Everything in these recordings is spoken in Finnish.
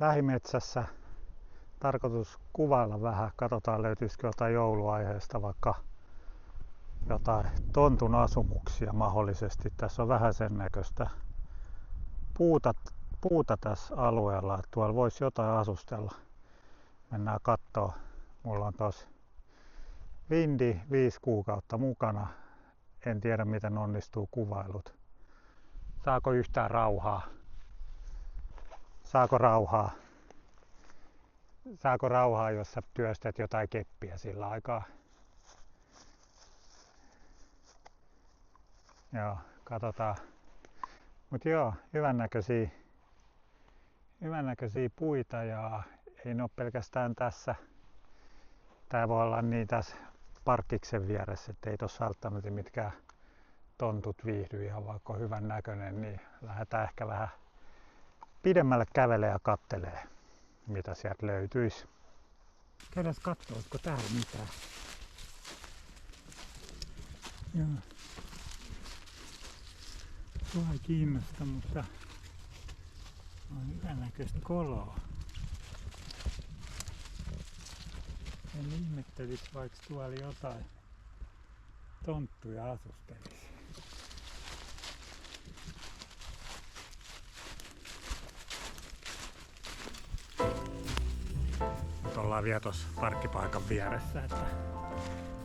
lähimetsässä. Tarkoitus kuvailla vähän. Katsotaan löytyisikö jotain jouluaiheesta, vaikka jotain tontun asumuksia mahdollisesti. Tässä on vähän sen näköistä puuta tässä alueella, että tuolla voisi jotain asustella. Mennään kattoo. Mulla on tos vindi 5 kuukautta mukana. En tiedä miten onnistuu kuvailut. Saako yhtään rauhaa? Saako rauhaa? Saako rauhaa, jos sä työstät jotain keppiä sillä aikaa? Joo, katsotaan. Mut joo, hyvännäköisiä puita ja ei ne ole pelkästään tässä. Tää voi olla niin tässä parkkiksen vieressä, ettei tossa välttämättä mitkään tontut viihdy ihan vaikka on hyvän näköinen, niin lähdetään ehkä vähän pidemmälle kävelee ja kattelee, mitä sieltä löytyisi. Käydään kattoo, olisiko täällä mitään. Joo. Sua ei kiinnosta, mutta on hyvännäköistä koloa. En ihmettelisi, vaikka tuolla jotain tonttuja asustelisi. Nyt ollaan vielä tuossa parkkipaikan vieressä, että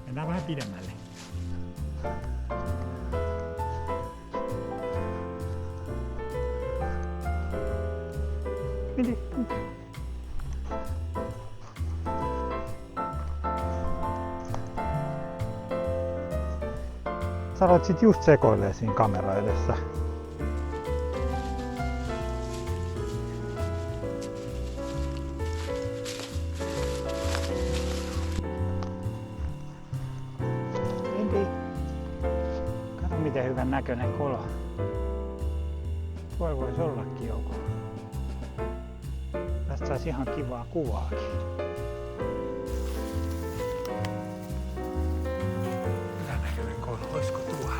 mennään vähän pidemmälle. Sä aloit sit just sekoilee siinä kamera edessä. Endi, kato miten hyvän näköinen kolo. Tuolla voisi ollakin joku. Tästä saisi ihan kivaa kuvaakin. Hyvän näköinen kolo, olisiko tuolla?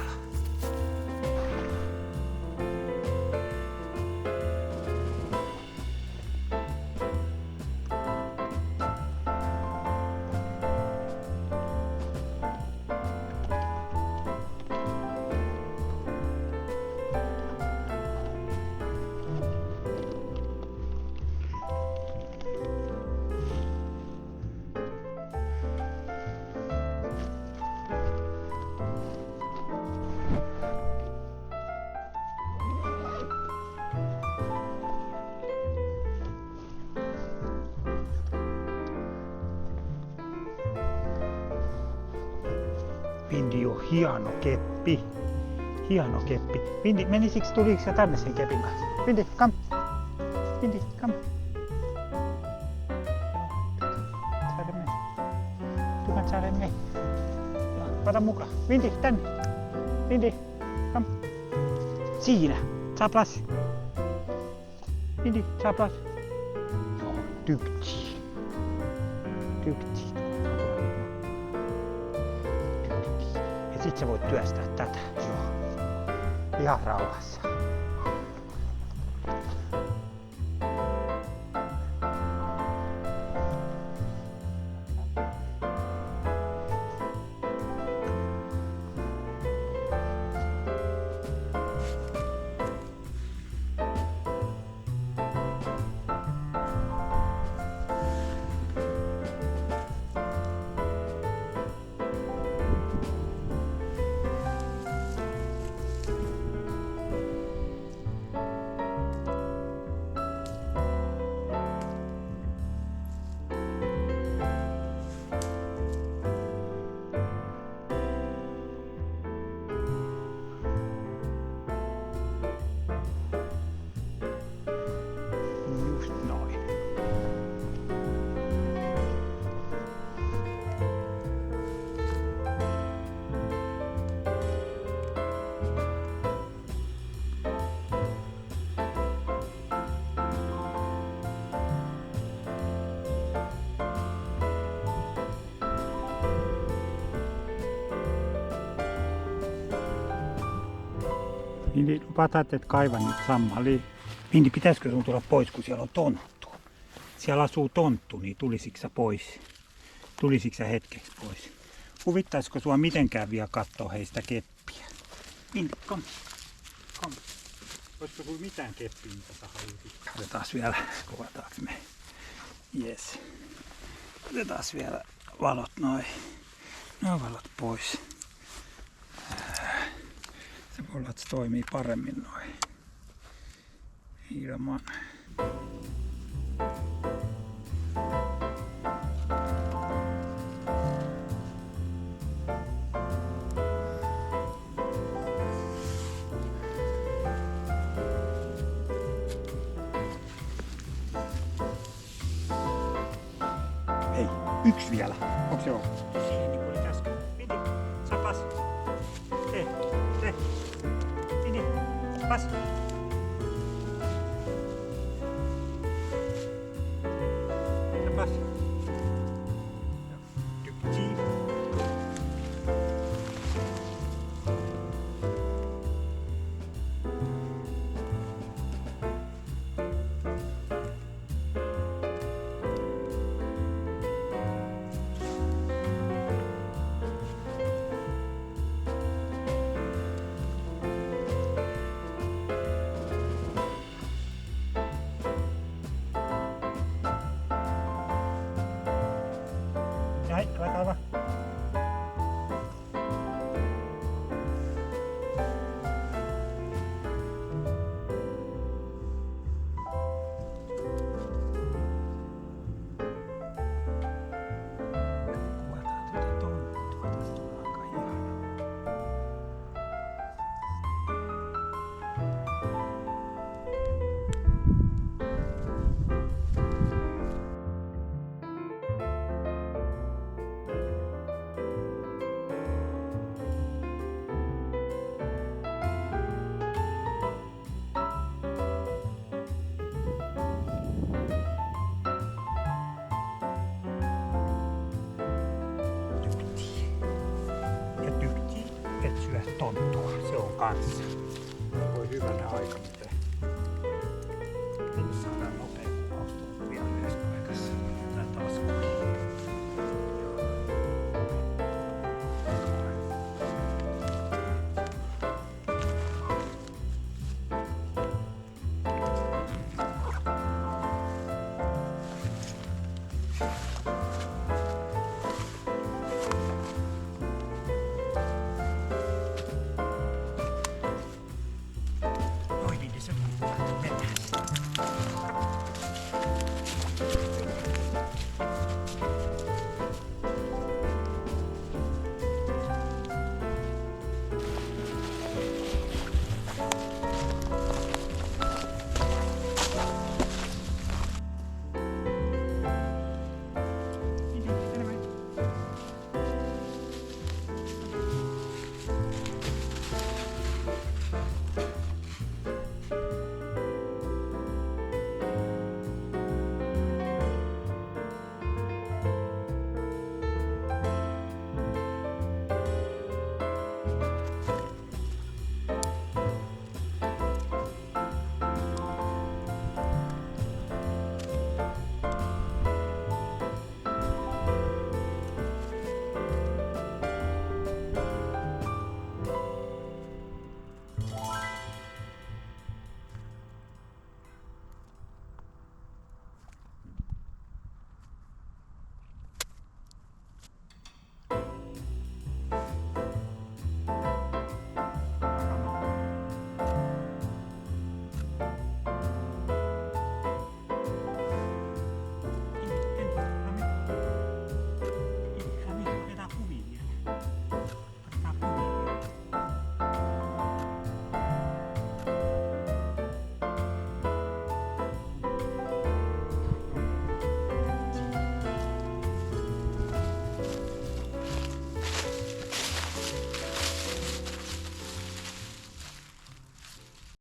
Vindi on hieno keppi. Hieno keppi. Vindi, menisiksi tuliko sä tänne sen kepin kanssa? Vindi, come. Vindi, come. Saada me. Ota mukaan. Vindi, tänne. Vindi, come. Siinä. Saa plassi. Vindi, saa plassi. Joo, tykti. Tykti. Ja sit sä voit työstää tätä. Joo. Ihan rauhassa. Niin lupaat, että kaivan nyt sammalia. Niin pitäisikö sun tulla pois, kun siellä on tonttu? Siellä asuu tonttu, niin tulisitko sä pois? Tulisitko sä hetkeksi pois? Huvittaisiko sua mitenkään vielä katsoa heistä keppiä? Minne? Kom. Olisiko sulla mitään keppiä, mitä sä haluaisit? Otetaan vielä, kuvataanko me? Jes. Otetaan vielä valot noin. Nuo valot pois. Se voi olla, että se toimii paremmin noin. Ilman. Hei, yksi vielä. Onko se ollut? Siihen niin kuin oli äsken. Piti, sä pas. Te. Piti, pas. Sä pas. Tykki. Näin, älä kaava. Kuvataan tuota tonttua, tästä on aika ihana. Ja tykkii, et syö tonttua. Se on kanssa. Voi hyvänä aikana.